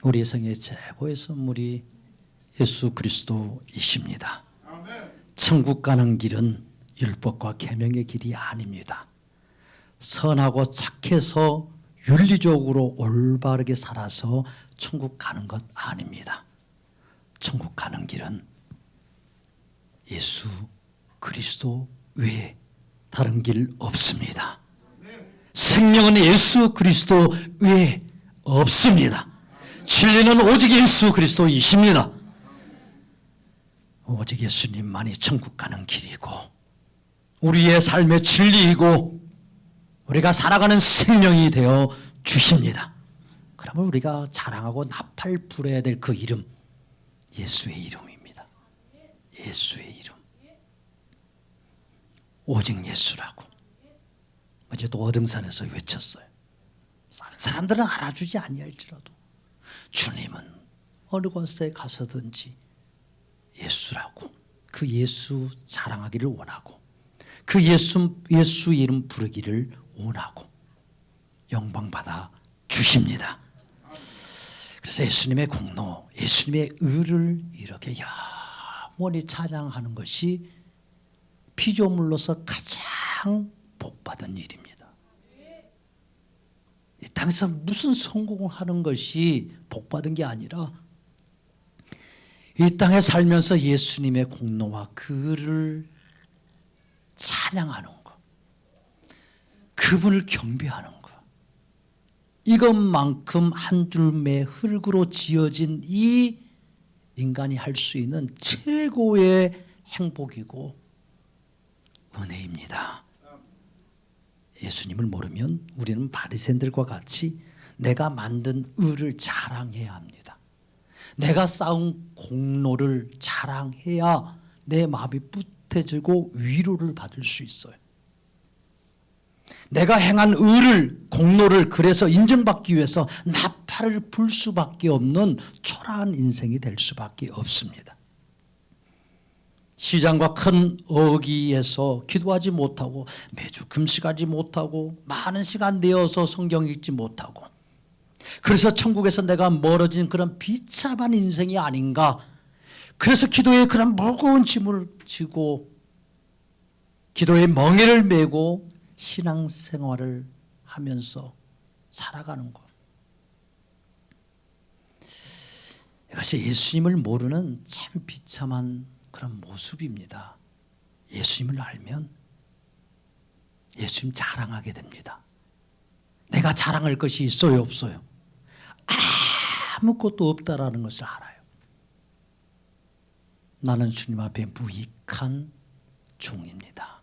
우리 생의 최고의 선물이 예수 그리스도이십니다. 천국 가는 길은 율법과 계명의 길이 아닙니다. 선하고 착해서 윤리적으로 올바르게 살아서 천국 가는 것 아닙니다. 천국 가는 길은 예수 그리스도 외에 다른 길 없습니다. 생명은 예수 그리스도 외에 없습니다. 진리는 오직 예수 그리스도이십니다. 오직 예수님만이 천국 가는 길이고 우리의 삶의 진리이고 우리가 살아가는 생명이 되어 주십니다. 그러면 우리가 자랑하고 나팔 불어야 될 그 이름, 예수의 이름입니다. 예수의 이름. 오직 예수라고 어제 또 어등산에서 외쳤어요. 사람들은 알아주지 아니할지라도 주님은 어느 곳에 가서든지 예수라고 그 예수 자랑하기를 원하고 그 예수 이름 부르기를 원하고 영광받아 주십니다. 그래서 예수님의 공로, 예수님의 의를 이렇게 영원히 찬양하는 것이 피조물로서 가장 복받은 일입니다. 이 땅에서 무슨 성공을 하는 것이 복받은 게 아니라 이 땅에 살면서 예수님의 공로와 그를 찬양하는 것, 그분을 경배하는 것, 이것만큼 한 줄의 흙으로 지어진 이 인간이 할 수 있는 최고의 행복이고 은혜입니다. 예수님을 모르면 우리는 바리새인들과 같이 내가 만든 의를 자랑해야 합니다. 내가 쌓은 공로를 자랑해야 내 마음이 뿌듯해지고 위로를 받을 수 있어요. 내가 행한 의를, 공로를 그래서 인정받기 위해서 나팔을 불 수밖에 없는 초라한 인생이 될 수밖에 없습니다. 시장과 큰 어귀에서 기도하지 못하고 매주 금식하지 못하고 많은 시간 내어서 성경 읽지 못하고 그래서 천국에서 내가 멀어진 그런 비참한 인생이 아닌가. 그래서 기도에 그런 무거운 짐을 지고 기도에 멍에를 메고 신앙생활을 하면서 살아가는 것. 이것이 예수님을 모르는 참 비참한 그런 모습입니다. 예수님을 알면 예수님 자랑하게 됩니다. 내가 자랑할 것이 있어요, 없어요? 아무것도 없다라는 것을 알아요. 나는 주님 앞에 무익한 종입니다.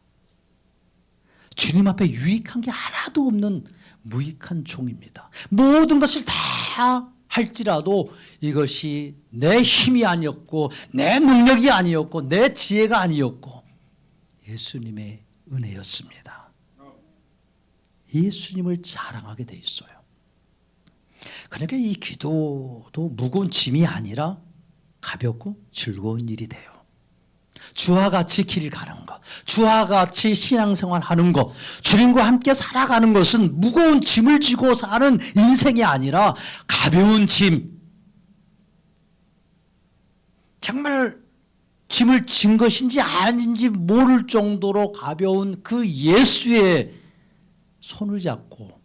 주님 앞에 유익한 게 하나도 없는 무익한 종입니다. 모든 것을 다 할지라도 이것이 내 힘이 아니었고 내 능력이 아니었고 내 지혜가 아니었고 예수님의 은혜였습니다. 예수님을 자랑하게 돼 있어요. 그러니까 이 기도도 무거운 짐이 아니라 가볍고 즐거운 일이 돼요. 주와 같이 길 가는 것, 주와 같이 신앙생활 하는 것, 주님과 함께 살아가는 것은 무거운 짐을 지고 사는 인생이 아니라 가벼운 짐, 정말 짐을 진 것인지 아닌지 모를 정도로 가벼운 그 예수의 손을 잡고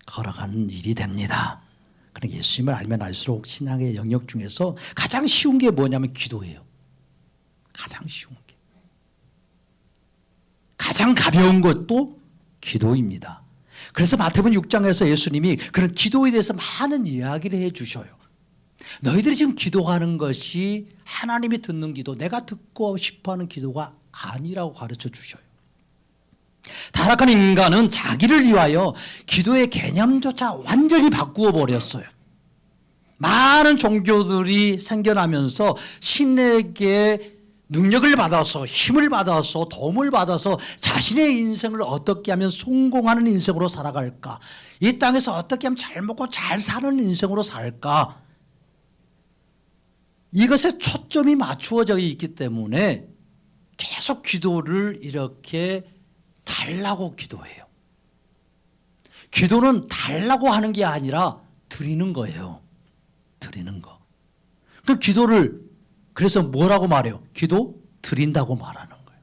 걸어가는 일이 됩니다. 그러니까 예수님을 알면 알수록 신앙의 영역 중에서 가장 쉬운 게 뭐냐면 기도예요. 가장 쉬운 게. 가장 가벼운 것도 기도입니다. 그래서 마태복음 6장에서 예수님이 그런 기도에 대해서 많은 이야기를 해 주셔요. 너희들이 지금 기도하는 것이 하나님이 듣는 기도, 내가 듣고 싶어하는 기도가 아니라고 가르쳐 주셔요. 타락한 인간은 자기를 위하여 기도의 개념조차 완전히 바꾸어 버렸어요. 많은 종교들이 생겨나면서 신에게 능력을 받아서 힘을 받아서 도움을 받아서 자신의 인생을 어떻게 하면 성공하는 인생으로 살아갈까, 이 땅에서 어떻게 하면 잘 먹고 잘 사는 인생으로 살까, 이것에 초점이 맞추어져 있기 때문에 계속 기도를 이렇게 달라고 기도해요. 기도는 달라고 하는 게 아니라 드리는 거예요. 드리는 거. 그 기도를 그래서 뭐라고 말해요? 기도 드린다고 말하는 거예요.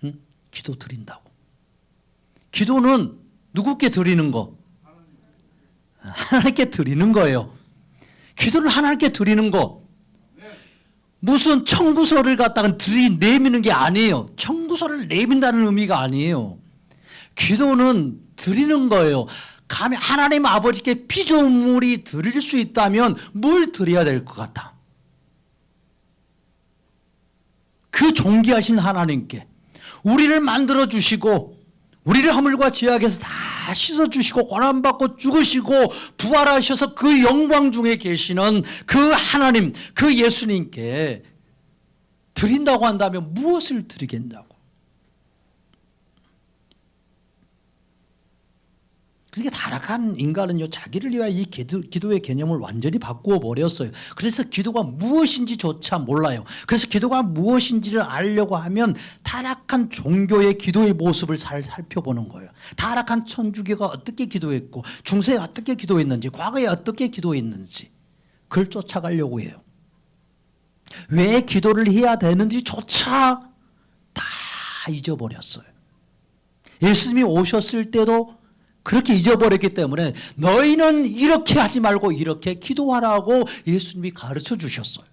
응? 기도 드린다고. 기도는 누구께 드리는 거? 하나님께 드리는 거예요. 기도를 하나님께 드리는 거. 무슨 청구서를 갖다가 내미는 게 아니에요. 청구서를 내민다는 의미가 아니에요. 기도는 드리는 거예요. 감히 하나님 아버지께 피조물이 드릴 수 있다면 뭘 드려야 될 것 같아? 그 존귀하신 하나님께 우리를 만들어 주시고 우리를 허물과 죄악에서 다 씻어 주시고 고난받고 죽으시고 부활하셔서 그 영광 중에 계시는 그 하나님, 그 예수님께 드린다고 한다면 무엇을 드리겠냐고. 그러니까 타락한 인간은요, 자기를 위하여 이 기도의 개념을 완전히 바꾸어 버렸어요. 그래서 기도가 무엇인지조차 몰라요. 그래서 기도가 무엇인지를 알려고 하면 타락한 종교의 기도의 모습을 살펴보는 거예요. 타락한 천주교가 어떻게 기도했고 중세에 어떻게 기도했는지 과거에 어떻게 기도했는지 그걸 쫓아가려고 해요. 왜 기도를 해야 되는지조차 다 잊어버렸어요. 예수님이 오셨을 때도 그렇게 잊어버렸기 때문에 너희는 이렇게 하지 말고 이렇게 기도하라고 예수님이 가르쳐 주셨어요.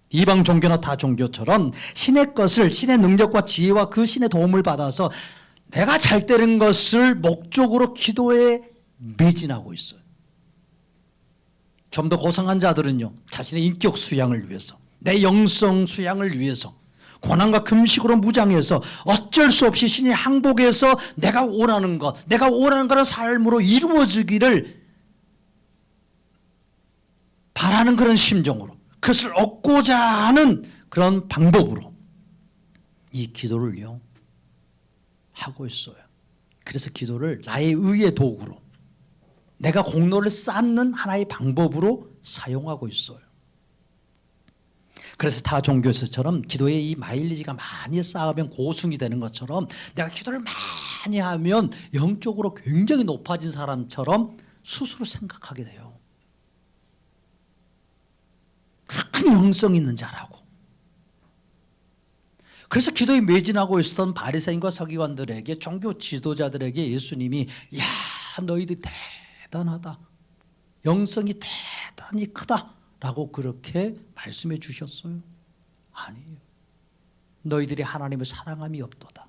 이방 종교나 타 종교처럼 신의 것을, 신의 능력과 지혜와 그 신의 도움을 받아서 내가 잘 되는 것을 목적으로 기도에 매진하고 있어요. 좀 더 고상한 자들은요, 자신의 인격 수양을 위해서, 내 영성 수양을 위해서 고난과 금식으로 무장해서 어쩔 수 없이 신의 항복해서 내가 원하는 것, 내가 원하는 것을 삶으로 이루어지기를 바라는 그런 심정으로, 그것을 얻고자 하는 그런 방법으로 이 기도를요 하고 있어요. 그래서 기도를 나의 의의 도구로, 내가 공로를 쌓는 하나의 방법으로 사용하고 있어요. 그래서 타 종교에서처럼 기도에 이 마일리지가 많이 쌓으면 고승이 되는 것처럼 내가 기도를 많이 하면 영적으로 굉장히 높아진 사람처럼 스스로 생각하게 돼요. 큰 영성 있는 자라고. 그래서 기도에 매진하고 있었던 바리새인과 서기관들에게, 종교 지도자들에게 예수님이 야, 너희들 대단하다, 영성이 대단히 크다 라고 그렇게 말씀해 주셨어요? 아니에요. 너희들이 하나님을 사랑함이 없도다.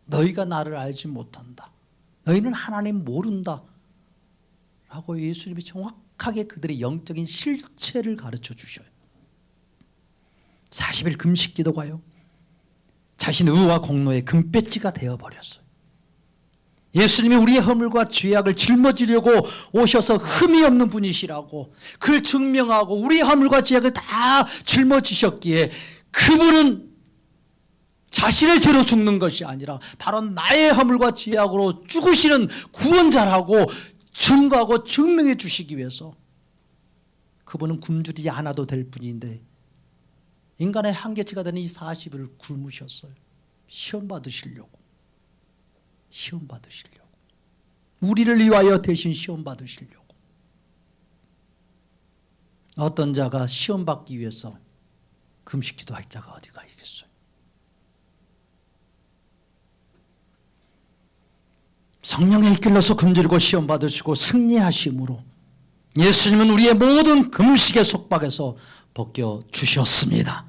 너희가 나를 알지 못한다. 너희는 하나님 모른다 라고 예수님이 정확하게 그들의 영적인 실체를 가르쳐 주셔요. 40일 금식 기도가요, 자신의 의와 공로의 금배지가 되어버렸어요. 예수님이 우리의 허물과 죄악을 짊어지려고 오셔서 흠이 없는 분이시라고 그걸 증명하고 우리의 허물과 죄악을 다 짊어지셨기에 그분은 자신의 죄로 죽는 것이 아니라 바로 나의 허물과 죄악으로 죽으시는 구원자라고 증거하고 증명해 주시기 위해서 그분은 굶주리지 않아도 될 뿐인데 인간의 한계치가 되는 이 40일을 굶으셨어요. 시험 받으시려고. 시험 받으시려고. 우리를 위하여 대신 시험 받으시려고. 어떤 자가 시험 받기 위해서 금식 기도할 자가 어디가 있겠어요? 성령에 이끌려서 금지르고 시험 받으시고 승리하심으로 예수님은 우리의 모든 금식의 속박에서 벗겨 주셨습니다.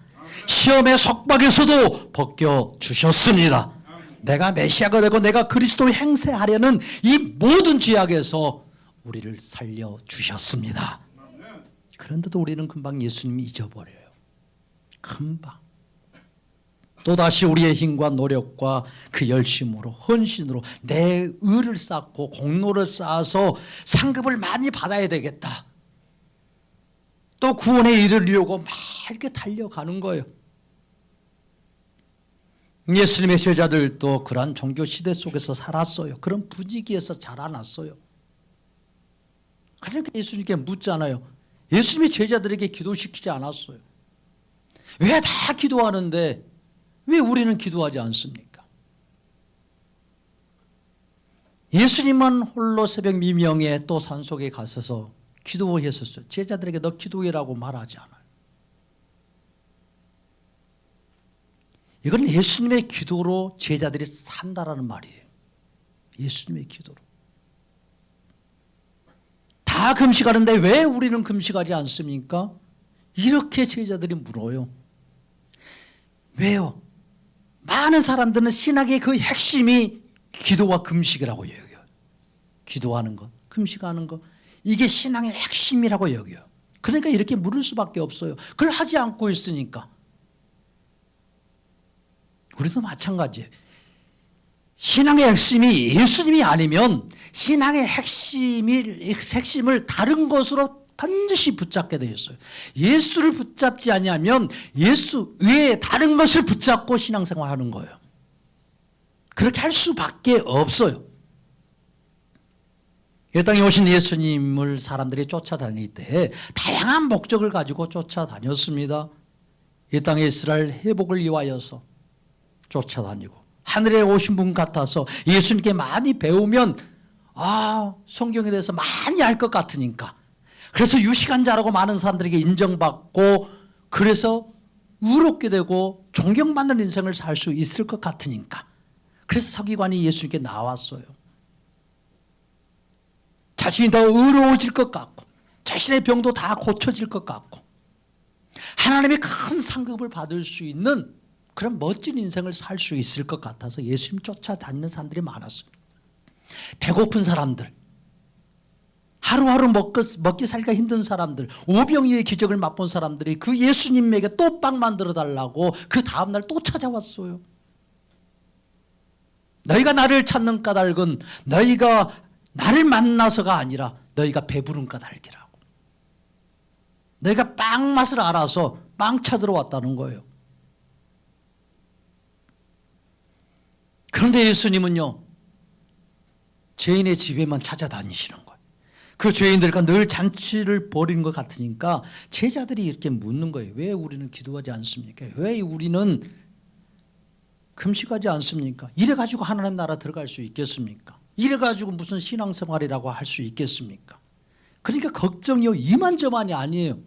시험의 속박에서도 벗겨 주셨습니다. 내가 메시아가 되고 내가 그리스도의 행세하려는 이 모든 죄악에서 우리를 살려주셨습니다. 그런데도 우리는 금방 예수님이 잊어버려요. 금방. 또다시 우리의 힘과 노력과 그 열심으로, 헌신으로 내 의를 쌓고 공로를 쌓아서 상급을 많이 받아야 되겠다, 또 구원에 이르려고 막 이렇게 달려가는 거예요. 예수님의 제자들도 그러한 종교 시대 속에서 살았어요. 그런 분위기에서 자라났어요. 그러니까 예수님께 묻잖아요. 예수님이 제자들에게 기도시키지 않았어요. 왜 다 기도하는데 왜 우리는 기도하지 않습니까? 예수님은 홀로 새벽 미명에 또 산속에 가셔서 기도했었어요. 제자들에게 너 기도해라고 말하지 않아요. 이건 예수님의 기도로 제자들이 산다라는 말이에요. 예수님의 기도로. 다 금식하는데 왜 우리는 금식하지 않습니까? 이렇게 제자들이 물어요. 왜요? 많은 사람들은 신학의 그 핵심이 기도와 금식이라고 여겨요. 기도하는 것, 금식하는 것, 이게 신앙의 핵심이라고 여겨요. 그러니까 이렇게 물을 수밖에 없어요. 그걸 하지 않고 있으니까. 우리도 마찬가지예요. 신앙의 핵심이 예수님이 아니면 신앙의 핵심을 다른 것으로 반드시 붙잡게 되어 있어요. 예수를 붙잡지 아니하면 예수 외에 다른 것을 붙잡고 신앙생활하는 거예요. 그렇게 할 수밖에 없어요. 이 땅에 오신 예수님을 사람들이 쫓아다닐 때 다양한 목적을 가지고 쫓아다녔습니다. 이 땅에 이스라엘 회복을 위하여서 쫓아다니고, 하늘에 오신 분 같아서 예수님께 많이 배우면 성경에 대해서 많이 알 것 같으니까, 그래서 유식한 자라고 많은 사람들에게 인정받고, 그래서 의롭게 되고 존경받는 인생을 살 수 있을 것 같으니까, 그래서 서기관이 예수님께 나왔어요. 자신이 더 의로워질 것 같고 자신의 병도 다 고쳐질 것 같고 하나님의 큰 상급을 받을 수 있는 그런 멋진 인생을 살 수 있을 것 같아서 예수님 쫓아다니는 사람들이 많았습니다. 배고픈 사람들, 하루하루 먹기 살기가 힘든 사람들, 오병이의 기적을 맛본 사람들이 그 예수님에게 또 빵 만들어 달라고 그 다음날 또 찾아왔어요. 너희가 나를 찾는 까닭은 너희가 나를 만나서가 아니라 너희가 배부른 까닭이라고. 너희가 빵 맛을 알아서 빵 찾으러 왔다는 거예요. 그런데 예수님은요, 죄인의 집에만 찾아다니시는 거예요. 그 죄인들과 늘 잔치를 벌이는 것 같으니까 제자들이 이렇게 묻는 거예요. 왜 우리는 기도하지 않습니까? 왜 우리는 금식하지 않습니까? 이래가지고 하나님 나라 들어갈 수 있겠습니까? 이래가지고 무슨 신앙생활이라고 할 수 있겠습니까? 그러니까 걱정이요, 이만저만이 아니에요.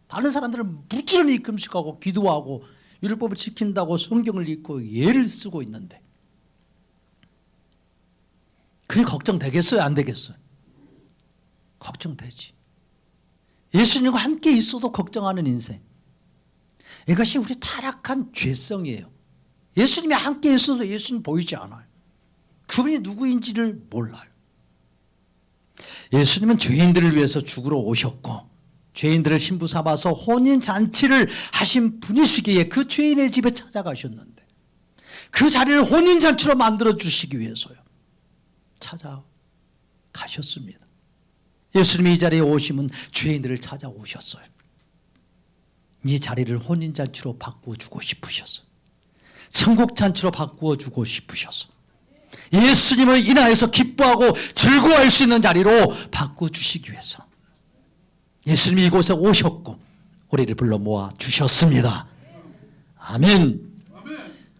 다른 사람들은 부지런히 금식하고 기도하고 율법을 지킨다고 성경을 읽고 예를 쓰고 있는데, 그게 걱정되겠어요? 안 되겠어요? 걱정되지. 예수님과 함께 있어도 걱정하는 인생, 이것이 우리 타락한 죄성이에요. 예수님이 함께 있어도 예수님 보이지 않아요. 그분이 누구인지를 몰라요. 예수님은 죄인들을 위해서 죽으러 오셨고 죄인들을 신부 삼아서 혼인잔치를 하신 분이시기에 그 죄인의 집에 찾아가셨는데, 그 자리를 혼인잔치로 만들어 주시기 위해서요 찾아가셨습니다. 예수님이 이 자리에 오시면 죄인들을 찾아오셨어요. 이 자리를 혼인잔치로 바꾸어주고 싶으셨어요. 천국잔치로 바꾸어주고 싶으셔서 예수님을 인하여서 기뻐하고 즐거워할 수 있는 자리로 바꿔주시기 위해서 예수님이 이곳에 오셨고 우리를 불러 모아 주셨습니다. 아멘.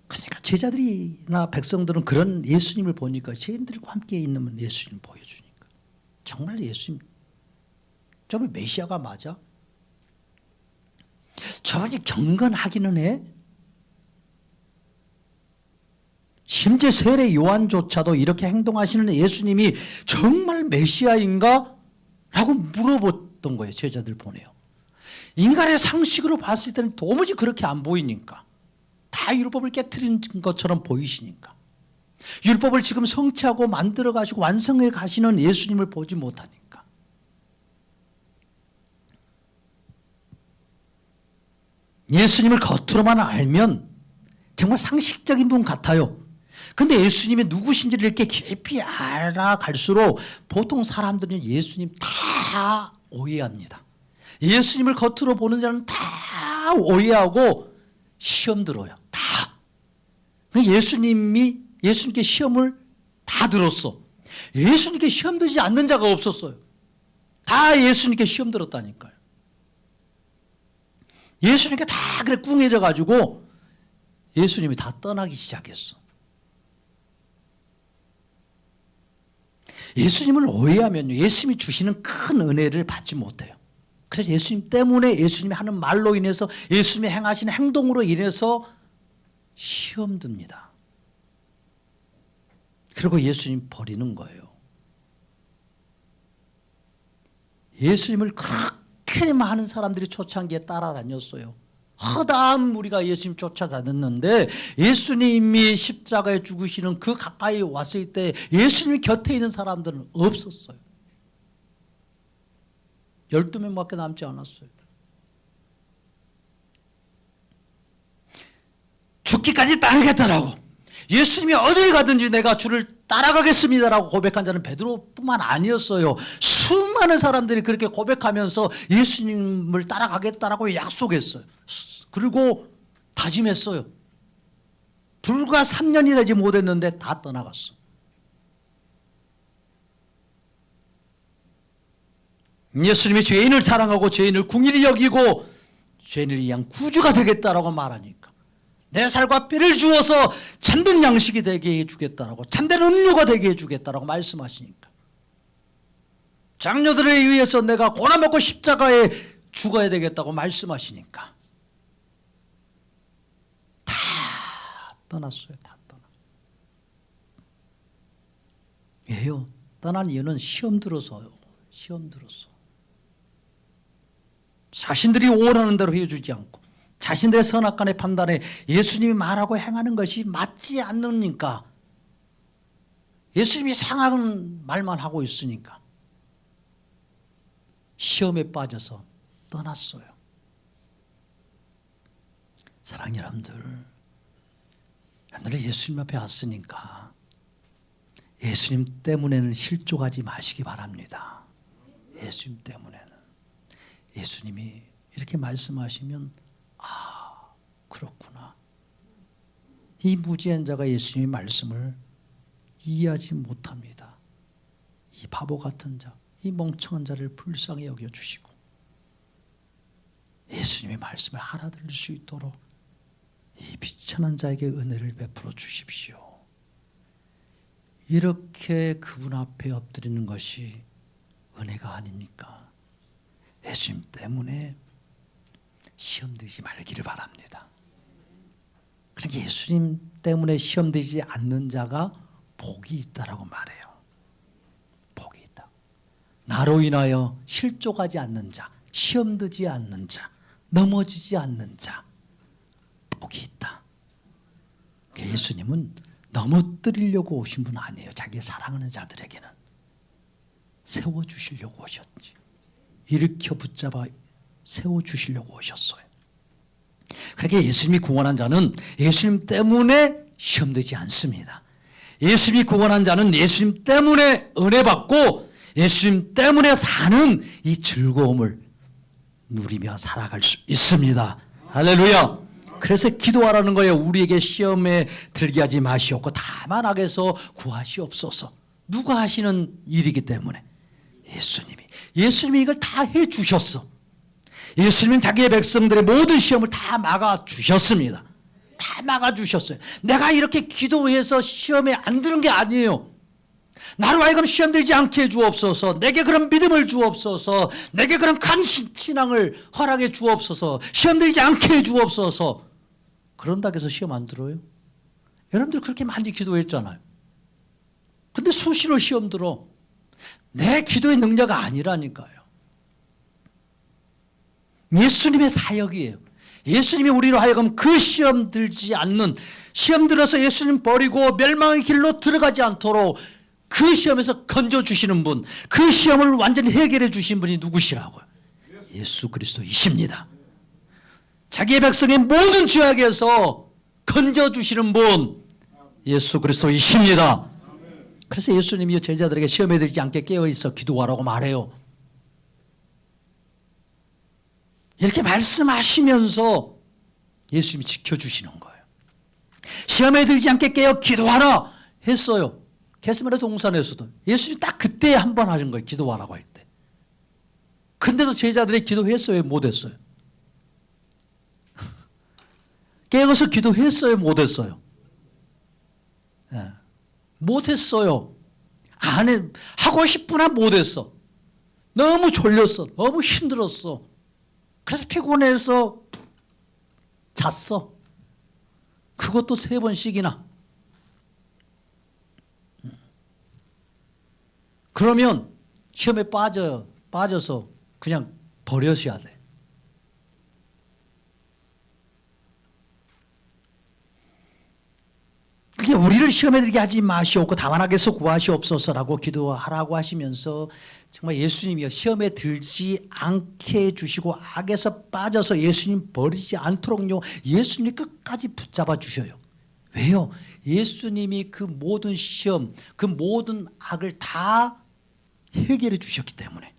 그러니까 제자들이나 백성들은 그런 예수님을 보니까 죄인들과 함께 있는 예수님을 보여주니까 정말 예수님, 정말 메시아가 맞아? 저분이 경건하기는 해? 심지어 세례 요한조차도 이렇게 행동하시는 예수님이 정말 메시아인가? 라고 물어봤던 거예요. 제자들 보내요. 인간의 상식으로 봤을 때는 도무지 그렇게 안 보이니까, 다 율법을 깨트린 것처럼 보이시니까, 율법을 지금 성취하고 만들어 가시고 완성해 가시는 예수님을 보지 못하니까. 예수님을 겉으로만 알면 정말 상식적인 분 같아요. 근데 예수님이 누구신지를 이렇게 깊이 알아갈수록 보통 사람들은 예수님 다 오해합니다. 예수님을 겉으로 보는 자는 다 오해하고 시험 들어요. 다. 예수님께 시험을 다 들었어. 예수님께 시험 들지 않는 자가 없었어요. 다 예수님께 시험 들었다니까요. 예수님께 다 그래 꿍해져 가지고 예수님이 다 떠나기 시작했어. 예수님을 오해하면요, 예수님이 주시는 큰 은혜를 받지 못해요. 그래서 예수님 때문에, 예수님이 하는 말로 인해서, 예수님이 행하시는 행동으로 인해서 시험 듭니다. 그리고 예수님 버리는 거예요. 예수님을 그렇게 많은 사람들이 초창기에 따라다녔어요. 허다한 무리가 예수님 쫓아다녔는데, 예수님이 십자가에 죽으시는 그 가까이 왔을 때 예수님 곁에 있는 사람들은 없었어요. 12명밖에 남지 않았어요. 죽기까지 따르겠다라고, 예수님이 어딜 가든지 내가 주를 따라가겠습니다라고 고백한 자는 베드로뿐만 아니었어요. 수많은 사람들이 그렇게 고백하면서 예수님을 따라가겠다라고 약속했어요. 그리고 다짐했어요. 불과 3년이 되지 못했는데 다 떠나갔어. 예수님이 죄인을 사랑하고 죄인을 궁일이 여기고 죄인을 위한 구주가 되겠다라고 말하니까, 내 살과 뼈를 주어서 참된 양식이 되게 해주겠다라고, 참된 음료가 되게 해주겠다라고 말씀하시니까, 장녀들에 의해서 내가 고난 먹고 십자가에 죽어야 되겠다고 말씀하시니까 다 떠났어요. 다 떠나. 왜요? 떠난 이유는 시험 들어서요. 시험 들어서. 자신들이 원하는 대로 해주지 않고, 자신들의 선악간의 판단에 예수님이 말하고 행하는 것이 맞지 않으니까, 예수님이 상한 말만 하고 있으니까 시험에 빠져서 떠났어요. 사랑하는 여러분들, 여러분들 예수님 앞에 왔으니까 예수님 때문에는 실족하지 마시기 바랍니다. 예수님 때문에는. 예수님이 이렇게 말씀하시면, 아, 그렇구나. 이 무지한 자가 예수님의 말씀을 이해하지 못합니다. 이 바보 같은 자, 이 멍청한 자를 불쌍히 여겨주시고 예수님의 말씀을 알아들을 수 있도록 이 비천한 자에게 은혜를 베풀어 주십시오. 이렇게 그분 앞에 엎드리는 것이 은혜가 아닙니까? 예수님 때문에 시험되지 말기를 바랍니다. 그러니까 예수님 때문에 시험되지 않는 자가 복이 있다라고 말해요. 복이 있다. 나로 인하여 실족하지 않는 자, 시험되지 않는 자, 넘어지지 않는 자, 복이 있다. 그러니까 예수님은 넘어뜨리려고 오신 분 아니에요. 자기 사랑하는 자들에게는 세워주시려고 오셨지. 일으켜 붙잡아 세워주시려고 오셨어요. 그러니까 예수님이 구원한 자는 예수님 때문에 시험되지 않습니다. 예수님이 구원한 자는 예수님 때문에 은혜 받고 예수님 때문에 사는 이 즐거움을 누리며 살아갈 수 있습니다. 할렐루야. 그래서 기도하라는 거예요. 우리에게 시험에 들게 하지 마시옵고 다만 악에서 구하시옵소서. 누가 하시는 일이기 때문에 예수님이 이걸 다 해주셨어. 예수님은 자기의 백성들의 모든 시험을 다 막아주셨습니다. 다 막아주셨어요. 내가 이렇게 기도해서 시험에 안 드는 게 아니에요. 나로 하여금 시험 들지 않게 해주옵소서. 내게 그런 믿음을 주옵소서. 내게 그런 강신 신앙을 허락해 주옵소서. 시험 들지 않게 해주옵소서. 그런다고 해서 시험 안 들어요? 여러분들 그렇게 많이 기도했잖아요. 근데 수시로 시험 들어. 내 기도의 능력 아니라니까요. 예수님의 사역이에요. 예수님이 우리로 하여금 그 시험 들지 않는, 시험 들어서 예수님 버리고 멸망의 길로 들어가지 않도록 그 시험에서 건져주시는 분, 그 시험을 완전히 해결해 주신 분이 누구시라고요? 예수 그리스도이십니다. 자기의 백성의 모든 죄악에서 건져주시는 분, 예수 그리스도이십니다. 그래서 예수님이 제자들에게 시험에 들지 않게 깨어있어 기도하라고 말해요. 이렇게 말씀하시면서 예수님이 지켜주시는 거예요. 시험에 들지 않게 깨어 기도하라 했어요. 겟세마네 동산에서도 예수님이 딱 그때 한 번 하신 거예요. 기도하라고 할 때. 그런데도 제자들이 기도했어요? 못했어요? 깨어서 기도했어요? 못했어요? 네. 못했어요. 안 해, 하고 싶으나 못했어. 너무 졸렸어. 너무 힘들었어. 그래서 피곤해서 잤어. 그것도 3번씩이나. 그러면 시험에 빠져서 그냥 버려셔야 돼. 그게 우리를 시험에 들게 하지 마시옵고 다만 악에서 구하시옵소서라고 기도하라고 하시면서 정말 예수님이요 시험에 들지 않게 해주시고 악에서 빠져서 예수님 버리지 않도록요 예수님이 끝까지 붙잡아 주셔요. 왜요? 예수님이 그 모든 시험, 그 모든 악을 다 해결해 주셨기 때문에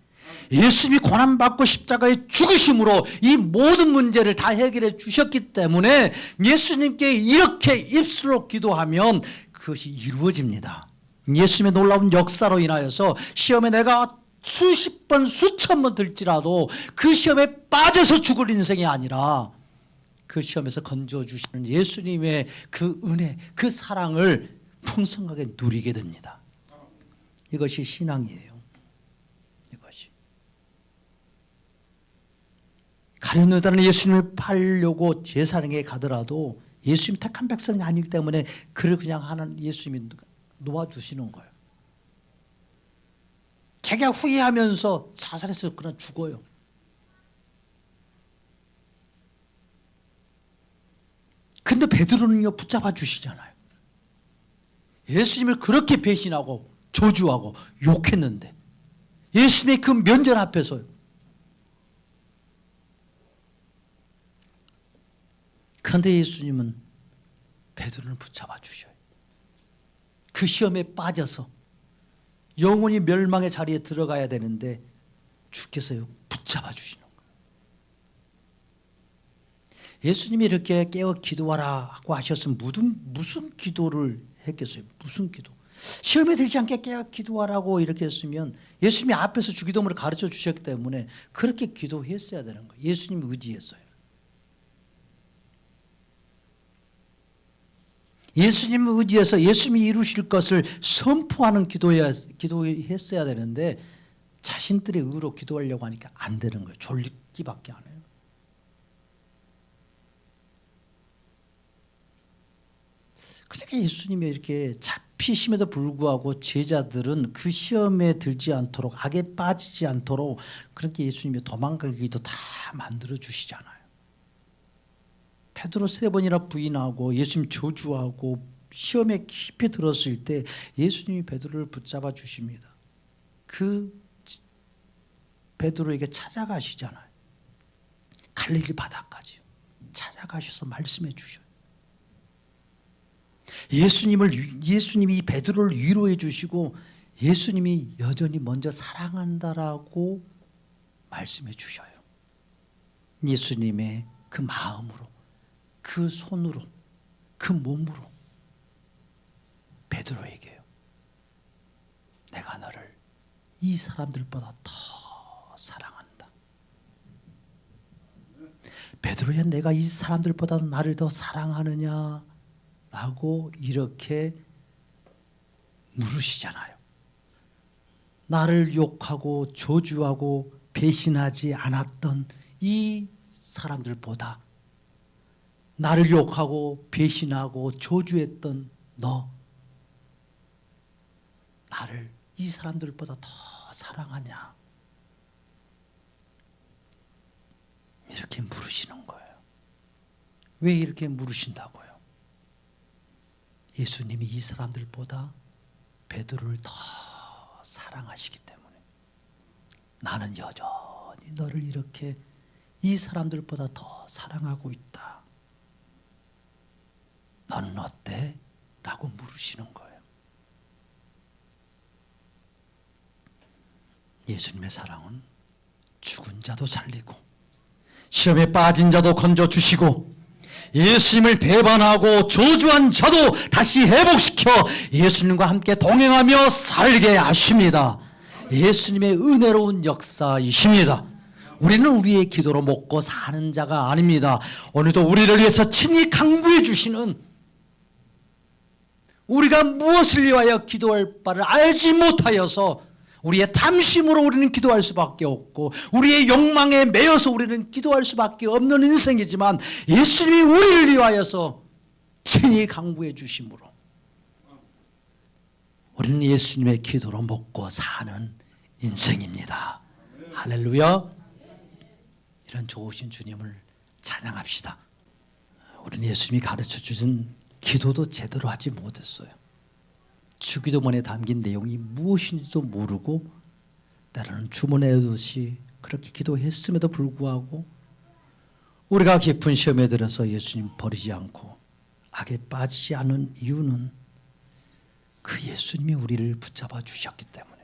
예수님이 고난받고 십자가에 죽으심으로 이 모든 문제를 다 해결해 주셨기 때문에 예수님께 이렇게 입술로 기도하면 그것이 이루어집니다. 예수님의 놀라운 역사로 인하여서 시험에 내가 수십 번 수천 번 들지라도 그 시험에 빠져서 죽을 인생이 아니라 그 시험에서 건져주시는 예수님의 그 은혜, 그 사랑을 풍성하게 누리게 됩니다. 이것이 신앙이에요. 이것이. 가룟유다는 예수님을 팔려고 제사장에게 가더라도 예수님 택한 백성이 아니기 때문에 그를 그냥 하는 예수님이 놓아주시는 거예요. 자기가 후회하면서 자살해서 그냥 죽어요. 근데 베드로는요 붙잡아 주시잖아요. 예수님을 그렇게 배신하고 저주하고 욕했는데 예수님의 그 면전 앞에서요. 그런데 예수님은 베드로를 붙잡아 주셔요. 그 시험에 빠져서 영원히 멸망의 자리에 들어가야 되는데 주께서요 붙잡아 주시는 거예요. 예수님이 이렇게 깨어 기도하라 하고 하셨으면 무슨 기도를 했겠어요? 무슨 기도? 시험에 들지 않게 깨어 기도하라고 이렇게 했으면 예수님이 앞에서 주기도문을 가르쳐 주셨기 때문에 그렇게 기도했어야 되는 거예요. 예수님이 의지했어요. 예수님을 의지해서 예수님이 이루실 것을 선포하는 기도했어야 되는데 자신들의 의로 기도하려고 하니까 안 되는 거예요. 졸리기밖에 안 해요. 그러니까 예수님이 이렇게 잡히심에도 불구하고 제자들은 그 시험에 들지 않도록 악에 빠지지 않도록 그렇게 예수님이 도망가기도 다 만들어 주시잖아요. 베드로 3번이나 부인하고 예수님 저주하고 시험에 깊이 들었을 때 예수님이 베드로를 붙잡아 주십니다. 그 베드로에게 찾아가시잖아요. 갈릴리 바다까지 찾아가셔서 말씀해 주셔요. 예수님이 베드로를 위로해 주시고 예수님이 여전히 먼저 사랑한다라고 말씀해 주셔요. 예수님의 그 마음으로 그 손으로 그 몸으로 베드로에게요. 내가 너를 이 사람들보다 더 사랑한다. 베드로야 내가 이 사람들보다 나를 더 사랑하느냐 라고 이렇게 물으시잖아요. 나를 욕하고 저주하고 배신하지 않았던 이 사람들보다 나를 욕하고 배신하고 저주했던 너 나를 이 사람들보다 더 사랑하냐 이렇게 물으시는 거예요. 왜 이렇게 물으신다고요? 예수님이 이 사람들보다 베드로를 더 사랑하시기 때문에 나는 여전히 너를 이렇게 이 사람들보다 더 사랑하고 있다. 너는 어때? 라고 물으시는 거예요. 예수님의 사랑은 죽은 자도 살리고 시험에 빠진 자도 건져주시고 예수님을 배반하고 저주한 자도 다시 회복시켜 예수님과 함께 동행하며 살게 하십니다. 예수님의 은혜로운 역사이십니다. 우리는 우리의 기도로 먹고 사는 자가 아닙니다. 오늘도 우리를 위해서 친히 강구해 주시는 우리가 무엇을 위하여 기도할 바를 알지 못하여서 우리의 탐심으로 우리는 기도할 수밖에 없고 우리의 욕망에 매여서 우리는 기도할 수밖에 없는 인생이지만 예수님이 우리를 위하여서 친히 강구해 주심으로 우리는 예수님의 기도로 먹고 사는 인생입니다. 할렐루야. 이런 좋으신 주님을 찬양합시다. 우리는 예수님이 가르쳐 주신 기도도 제대로 하지 못했어요. 주기도문에 담긴 내용이 무엇인지도 모르고 때로는 주문하듯이 그렇게 기도했음에도 불구하고 우리가 깊은 시험에 들어서 예수님 버리지 않고 악에 빠지지 않은 이유는 그 예수님이 우리를 붙잡아 주셨기 때문에.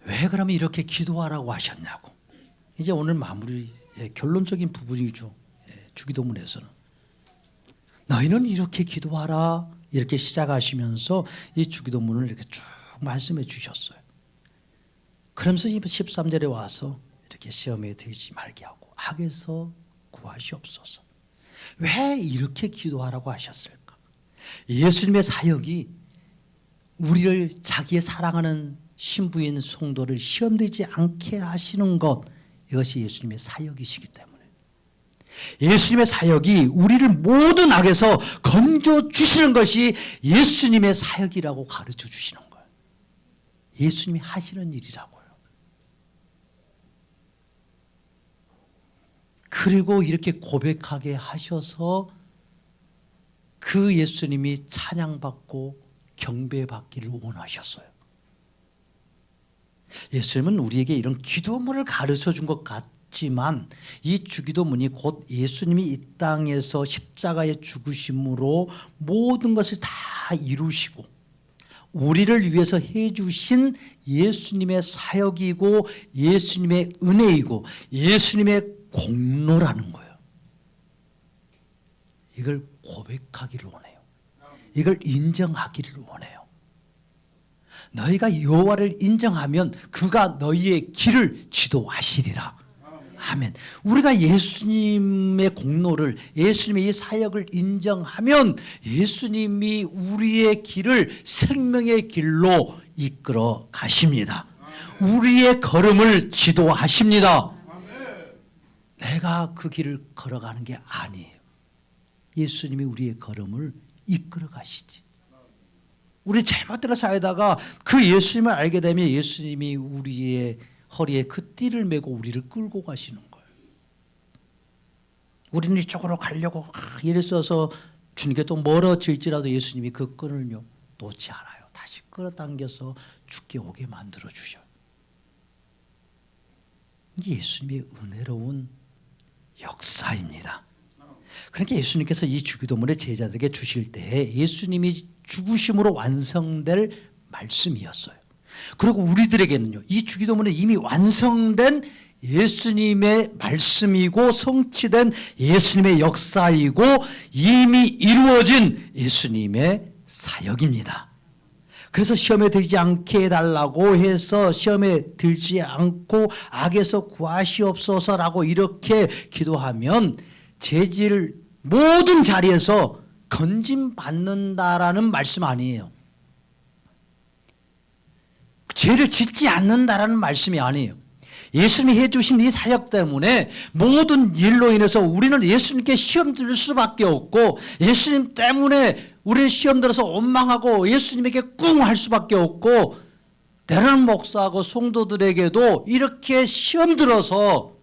왜 그러면 이렇게 기도하라고 하셨냐고. 이제 오늘 마무리 결론적인 부분이죠. 주기도문에서는 너희는 이렇게 기도하라 이렇게 시작하시면서 이 주기도문을 이렇게 쭉 말씀해 주셨어요. 그러면서 13절에 와서 이렇게 시험에 들지 말게 하고 악에서 구하시옵소서. 왜 이렇게 기도하라고 하셨을까? 예수님의 사역이 우리를 자기의 사랑하는 신부인 성도를 시험되지 않게 하시는 것, 이것이 예수님의 사역이시기 때문에 예수님의 사역이 우리를 모든 악에서 건져 주시는 것이 예수님의 사역이라고 가르쳐 주시는 거예요. 예수님이 하시는 일이라고요. 그리고 이렇게 고백하게 하셔서 그 예수님이 찬양받고 경배받기를 원하셨어요. 예수님은 우리에게 이런 기도문을 가르쳐 준 것 같지만 이 주기도문이 곧 예수님이 이 땅에서 십자가에 죽으심으로 모든 것을 다 이루시고 우리를 위해서 해주신 예수님의 사역이고 예수님의 은혜이고 예수님의 공로라는 거예요. 이걸 고백하기를 원해요. 이걸 인정하기를 원해요. 너희가 여호와를 인정하면 그가 너희의 길을 지도하시리라. 아멘. 우리가 예수님의 공로를, 예수님의 이 사역을 인정하면 예수님이 우리의 길을 생명의 길로 이끌어 가십니다. 우리의 걸음을 지도하십니다. 내가 그 길을 걸어가는 게 아니에요. 예수님이 우리의 걸음을 이끌어 가시지. 우리 제멋대로 살다가 그 예수님을 알게 되면 예수님이 우리의 허리에 그 띠를 메고 우리를 끌고 가시는 거예요. 우리는 이쪽으로 가려고 이래 써서 주님께 또 멀어져 있지라도 예수님이 그 끈을요 놓지 않아요. 다시 끌어당겨서 죽게 오게 만들어 주셔요. 이게 예수님의 은혜로운 역사입니다. 그러니까 예수님께서 이 주기도문을 제자들에게 주실 때 예수님이 죽으심으로 완성될 말씀이었어요. 그리고 우리들에게는요, 이 주기도문은 이미 완성된 예수님의 말씀이고 성취된 예수님의 역사이고 이미 이루어진 예수님의 사역입니다. 그래서 시험에 들지 않게 해달라고 해서 시험에 들지 않고 악에서 구하시옵소서라고 이렇게 기도하면 죄질 모든 자리에서 건짐받는다라는 말씀 아니에요. 죄를 짓지 않는다라는 말씀이 아니에요. 예수님이 해주신 이 사역 때문에 모든 일로 인해서 우리는 예수님께 시험 들 수밖에 없고 예수님 때문에 우리는 시험 들어서 원망하고 예수님에게 꿍 할 수밖에 없고 때로는 목사하고 성도들에게도 이렇게 시험 들어서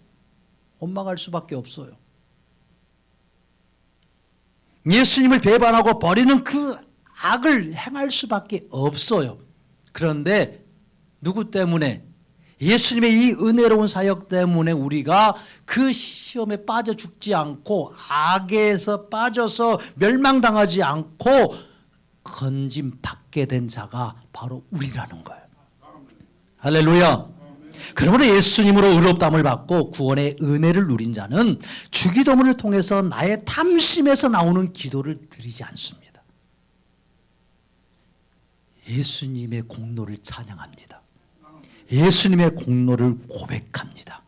원망할 수밖에 없어요. 예수님을 배반하고 버리는 그 악을 행할 수밖에 없어요. 그런데 누구 때문에? 예수님의 이 은혜로운 사역 때문에 우리가 그 시험에 빠져 죽지 않고 악에서 빠져서 멸망당하지 않고 건짐 받게 된 자가 바로 우리라는 거예요. 할렐루야. 그러므로 예수님으로 의롭다함을 받고 구원의 은혜를 누린 자는 주기도문을 통해서 나의 탐심에서 나오는 기도를 드리지 않습니다. 예수님의 공로를 찬양합니다. 예수님의 공로를 고백합니다.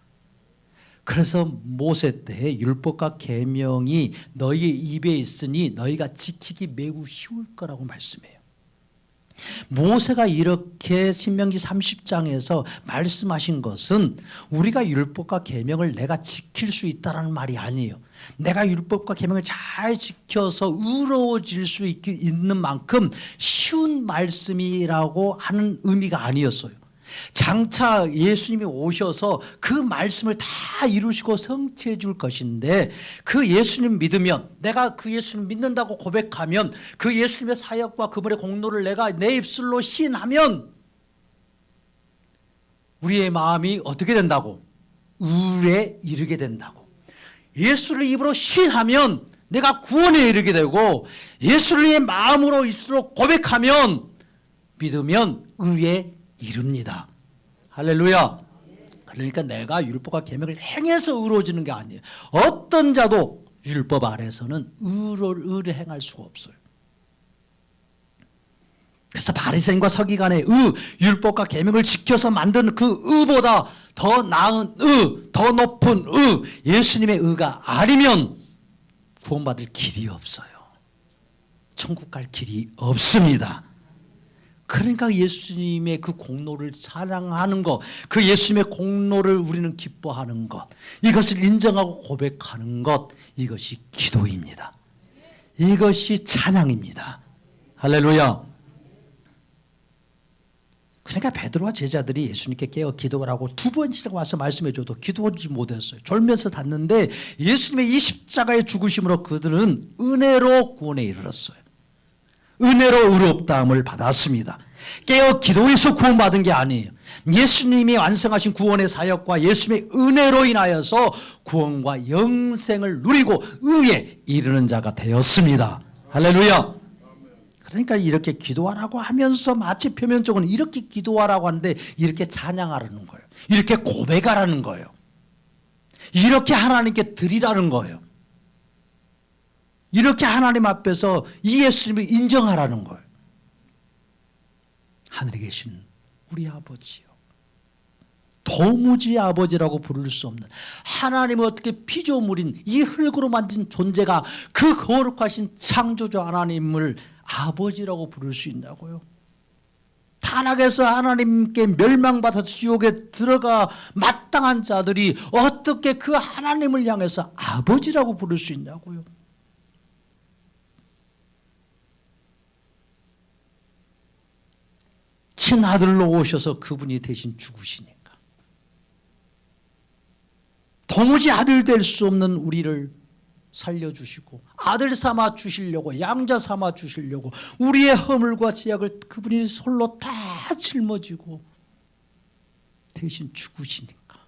그래서 모세 때 율법과 계명이 너희의 입에 있으니 너희가 지키기 매우 쉬울 거라고 말씀해요. 모세가 이렇게 신명기 30장에서 말씀하신 것은 우리가 율법과 계명을 내가 지킬 수 있다는 말이 아니에요. 내가 율법과 계명을 잘 지켜서 의로워질 수 있는 만큼 쉬운 말씀이라고 하는 의미가 아니었어요. 장차 예수님이 오셔서 그 말씀을 다 이루시고 성취해 줄 것인데, 그 예수님 믿으면, 내가 그 예수님 믿는다고 고백하면, 그 예수님의 사역과 그분의 공로를 내가 내 입술로 시인하면 우리의 마음이 어떻게 된다고? 의에 이르게 된다고. 예수를 입으로 시인하면 내가 구원에 이르게 되고, 예수를 내 마음으로 입술로 고백하면, 믿으면 의에 이릅니다. 할렐루야. 그러니까 내가 율법과 계명을 행해서 의로워지는 게 아니에요. 어떤 자도 율법 아래서는 의를 행할 수가 없어요. 그래서 바리새인과 서기관의 율법과 계명을 지켜서 만든 그 의보다 더 나은 더 높은 예수님의 의가 아니면 구원받을 길이 없어요. 천국 갈 길이 없습니다. 그러니까 예수님의 그 공로를 사랑하는 것, 그 예수님의 공로를 우리는 기뻐하는 것, 이것을 인정하고 고백하는 것, 이것이 기도입니다. 이것이 찬양입니다. 할렐루야. 그러니까 베드로와 제자들이 예수님께 깨어 기도하라고 두 번씩 와서 말씀해줘도 기도하지 못했어요. 졸면서 잤는데 예수님의 이 십자가의 죽으심으로 그들은 은혜로 구원에 이르렀어요. 은혜로 의롭다함을 받았습니다. 깨어 기도해서 구원받은 게 아니에요. 예수님이 완성하신 구원의 사역과 예수님의 은혜로 인하여서 구원과 영생을 누리고 의에 이르는 자가 되었습니다. 할렐루야. 그러니까 이렇게 기도하라고 하면서 마치 표면적으로는 이렇게 기도하라고 하는데 이렇게 찬양하라는 거예요. 이렇게 고백하라는 거예요. 이렇게 하나님께 드리라는 거예요. 이렇게 하나님 앞에서 이 예수님을 인정하라는 거예요. 하늘에 계신 우리 아버지요. 도무지 아버지라고 부를 수 없는, 하나님은 어떻게 피조물인 이 흙으로 만든 존재가 그 거룩하신 창조주 하나님을 아버지라고 부를 수 있냐고요. 타락해서 하나님께 멸망받아서 지옥에 들어가 마땅한 자들이 어떻게 그 하나님을 향해서 아버지라고 부를 수 있냐고요. 친아들로 오셔서 그분이 대신 죽으시니까 도무지 아들 될 수 없는 우리를 살려주시고 아들 삼아 주시려고, 양자 삼아 주시려고 우리의 허물과 죄악을 그분이 솔로 다 짊어지고 대신 죽으시니까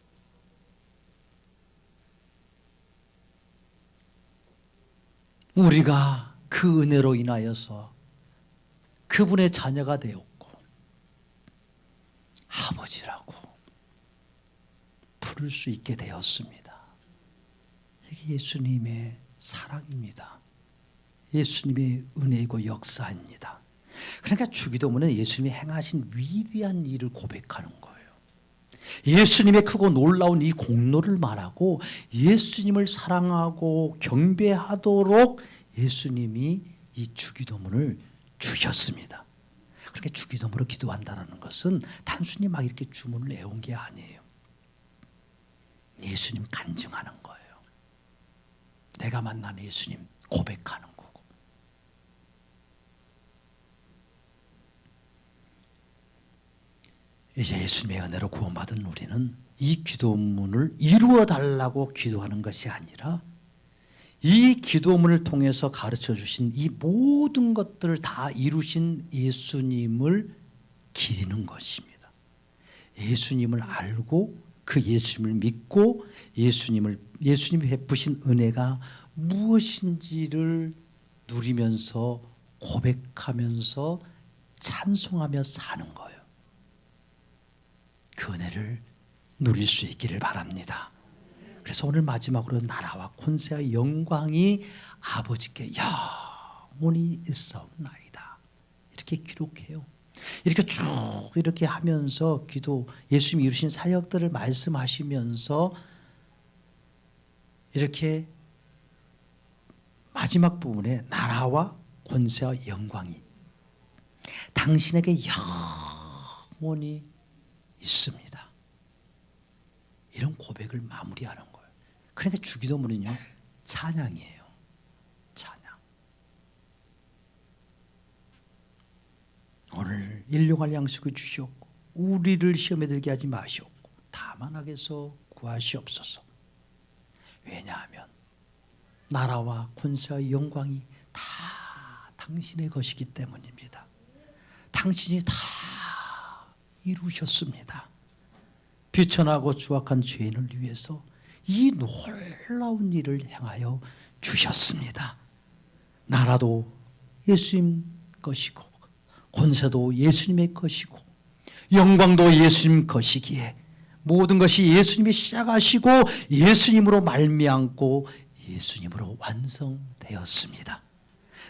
우리가 그 은혜로 인하여서 그분의 자녀가 되었고 아버지라고 부를 수 있게 되었습니다. 이게 예수님의 사랑입니다. 예수님의 은혜이고 역사입니다. 그러니까 주기도문은 예수님이 행하신 위대한 일을 고백하는 거예요. 예수님의 크고 놀라운 이 공로를 말하고 예수님을 사랑하고 경배하도록 예수님이 이 주기도문을 주셨습니다. 그렇게 주기도문으로 기도한다는 것은 단순히 막 이렇게 주문을 외운 게 아니에요. 예수님 간증하는 거예요. 내가 만난 예수님 고백하는 거고. 이제 예수님의 은혜로 구원받은 우리는 이 기도문을 이루어 달라고 기도하는 것이 아니라 이 기도문을 통해서 가르쳐 주신 이 모든 것들을 다 이루신 예수님을 기리는 것입니다. 예수님을 알고 그 예수님을 믿고 예수님이 베푸신 은혜가 무엇인지를 누리면서 고백하면서 찬송하며 사는 거예요. 그 은혜를 누릴 수 있기를 바랍니다. 그래서 오늘 마지막으로 나라와 권세와 영광이 아버지께 영원히 있사옵나이다. 이렇게 기록해요. 이렇게 쭉 이렇게 하면서 기도, 예수님이 이루신 사역들을 말씀하시면서 이렇게 마지막 부분에 나라와 권세와 영광이 당신에게 영원히 있습니다. 이런 고백을 마무리하는 거예요. 그러니까 주기도문은요, 찬양이에요. 찬양. 오늘 일용할 양식을 주시옵고 우리를 시험에 들게 하지 마시옵고 다만 악에서 구하시옵소서. 왜냐하면 나라와 권세와 영광이 다 당신의 것이기 때문입니다. 당신이 다 이루셨습니다. 비천하고 추악한 죄인을 위해서 이 놀라운 일을 행하여 주셨습니다. 나라도 예수님 것이고 권세도 예수님의 것이고 영광도 예수님 것이기에 모든 것이 예수님이 시작하시고 예수님으로 말미암고 예수님으로 완성되었습니다.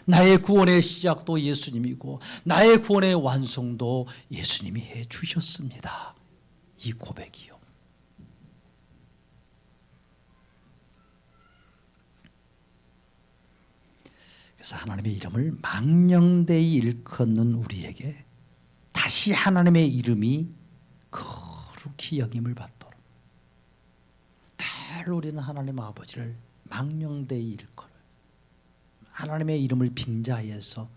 나의 구원의 시작도 예수님이고 나의 구원의 완성도 예수님이 해 주셨습니다. 이 고백이요. 그래서 하나님의 이름을 망령되이 일컫는 우리에게 다시 하나님의 이름이 거룩히 여김을 받도록 늘 우리는 하나님 아버지를 망령되이 일컬어요. 하나님의 이름을 빙자해서